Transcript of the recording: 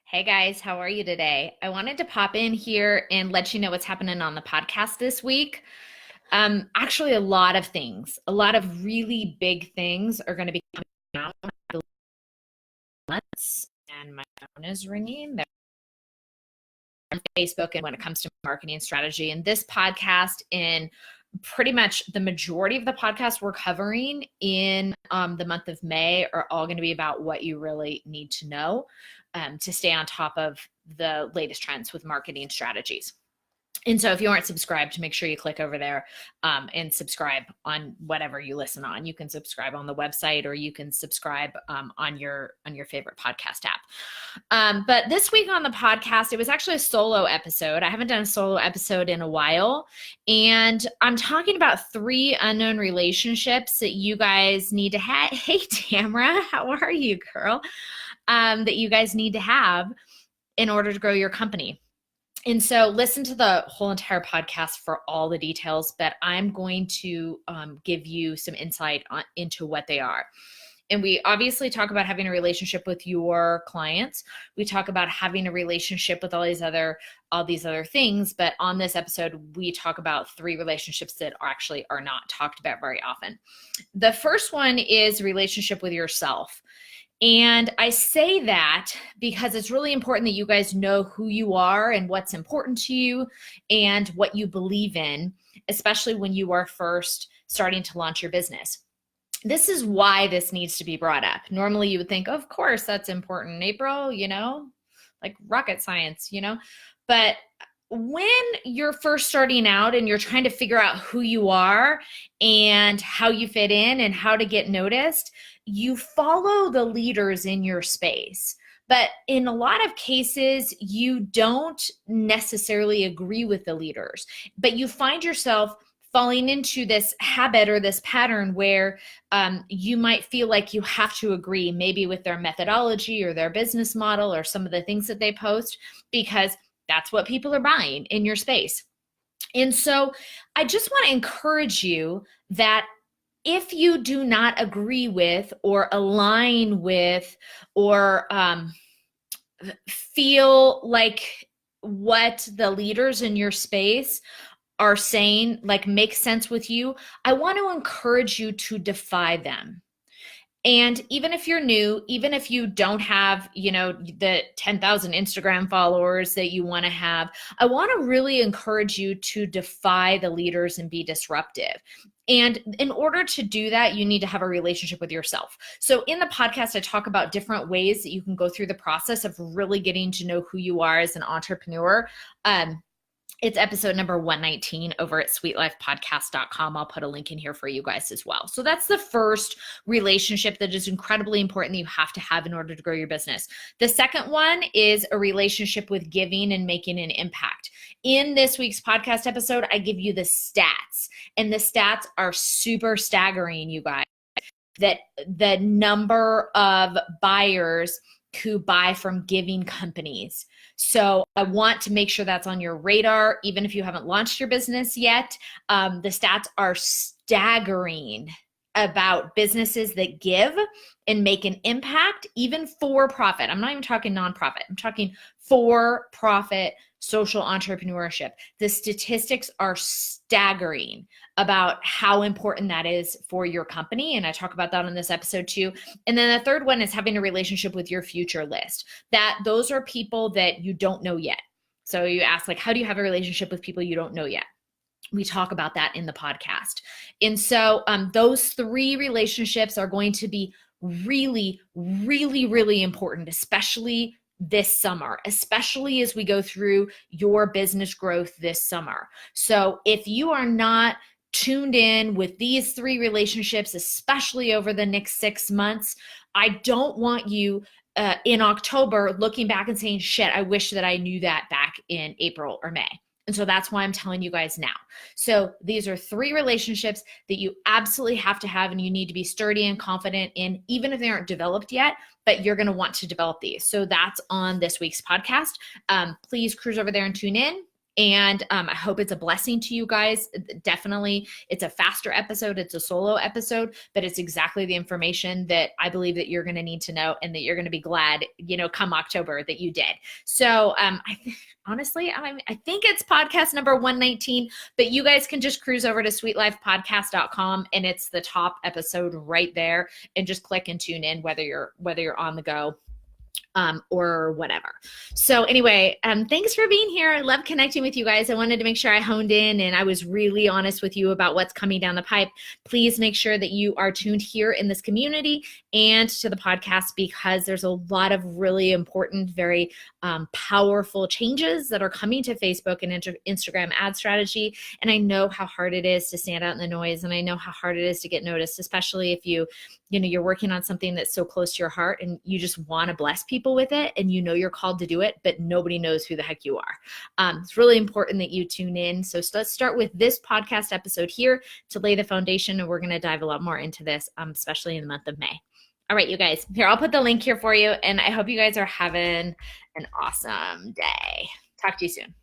Hey guys, how are you today? I wanted to pop in here and let you know what's happening on the podcast this week. Actually, a lot of things, a lot of really big things are going to be coming out in months. And my phone is ringing. They're on Facebook, and when it comes to marketing strategy, and this podcast, in pretty much the majority of the podcasts we're covering in the month of May, are all going to be about what you really need to know to stay on top of the latest trends with marketing strategies. And so if you aren't subscribed, make sure you click over there and subscribe on whatever you listen on. You can subscribe on the website, or you can subscribe on your favorite podcast app. But this week on the podcast, it was actually a solo episode. I haven't done a solo episode in a while. And I'm talking about 3 unknown relationships that you guys need to have. Hey, Tamara, how are you, girl? That you guys need to have in order to grow your company. And so listen to the whole entire podcast for all the details, but I'm going to give you some insight into what they are. And we obviously talk about having a relationship with your clients. We talk about having a relationship with all these other things. But on this episode, we talk about 3 relationships that actually are not talked about very often. The first one is relationship with yourself. And I say that because it's really important that you guys know who you are and what's important to you and what you believe in, especially when you are first starting to launch your business. This is why this needs to be brought up. Normally you would think, of course, that's important, April, like rocket science, but when you're first starting out and you're trying to figure out who you are and how you fit in and how to get noticed, you follow the leaders in your space. But in a lot of cases, you don't necessarily agree with the leaders, but you find yourself falling into this habit or this pattern where you might feel like you have to agree maybe with their methodology or their business model or some of the things that they post, because that's what people are buying in your space. And so I just want to encourage you that if you do not agree with or align with or feel like what the leaders in your space are saying like makes sense with you, I want to encourage you to defy them. And even if you're new, even if you don't have, the 10,000 Instagram followers that you want to have, I want to really encourage you to defy the leaders and be disruptive. And in order to do that, you need to have a relationship with yourself. So in the podcast, I talk about different ways that you can go through the process of really getting to know who you are as an entrepreneur. It's episode number 119 over at sweetlifepodcast.com. I'll put a link in here for you guys as well. So that's the first relationship that is incredibly important that you have to have in order to grow your business. The second one is a relationship with giving and making an impact. In this week's podcast episode, I give you the stats, and the stats are super staggering, you guys. That the number of buyers who buy from giving companies. So I want to make sure that's on your radar, even if you haven't launched your business yet. The stats are staggering about businesses that give and make an impact, even for profit. I'm not even talking nonprofit. I'm talking for profit social entrepreneurship. The statistics are staggering about how important that is for your company. And I talk about that on this episode too. And then the third one is having a relationship with your future list. That those are people that you don't know yet. So you ask, like, how do you have a relationship with people you don't know yet? We talk about that in the podcast. And so those 3 relationships are going to be really, really, really important, especially this summer, especially as we go through your business growth this summer. So if you are not tuned in with these 3 relationships, especially over the next 6 months, I don't want you in October looking back and saying, shit, I wish that I knew that back in April or May. And so that's why I'm telling you guys now. So these are 3 relationships that you absolutely have to have, and you need to be sturdy and confident in, even if they aren't developed yet, but you're going to want to develop these. So that's on this week's podcast. Please cruise over there and tune in. And I hope it's a blessing to you guys. Definitely, it's a faster episode. It's a solo episode, but it's exactly the information that I believe that you're going to need to know, and that you're going to be glad, come October, that you did. So honestly, I think it's podcast number 119, but you guys can just cruise over to sweetlifepodcast.com, and it's the top episode right there, and just click and tune in, whether you're on the go or whatever. So anyway, thanks for being here. I love connecting with you guys. I wanted to make sure I honed in and I was really honest with you about what's coming down the pipe. Please make sure that you are tuned here in this community and to the podcast, because there's a lot of really important, very powerful changes that are coming to Facebook and Instagram ad strategy. And I know how hard it is to stand out in the noise, and I know how hard it is to get noticed, especially if you're working on something that's so close to your heart and you just want to bless people with it, and you're called to do it, but nobody knows who the heck you are. It's really important that you tune in. So let's start with this podcast episode here to lay the foundation, and we're going to dive a lot more into this, especially in the month of May. All right, you guys, here, I'll put the link here for you, and I hope you guys are having an awesome day. Talk to you soon.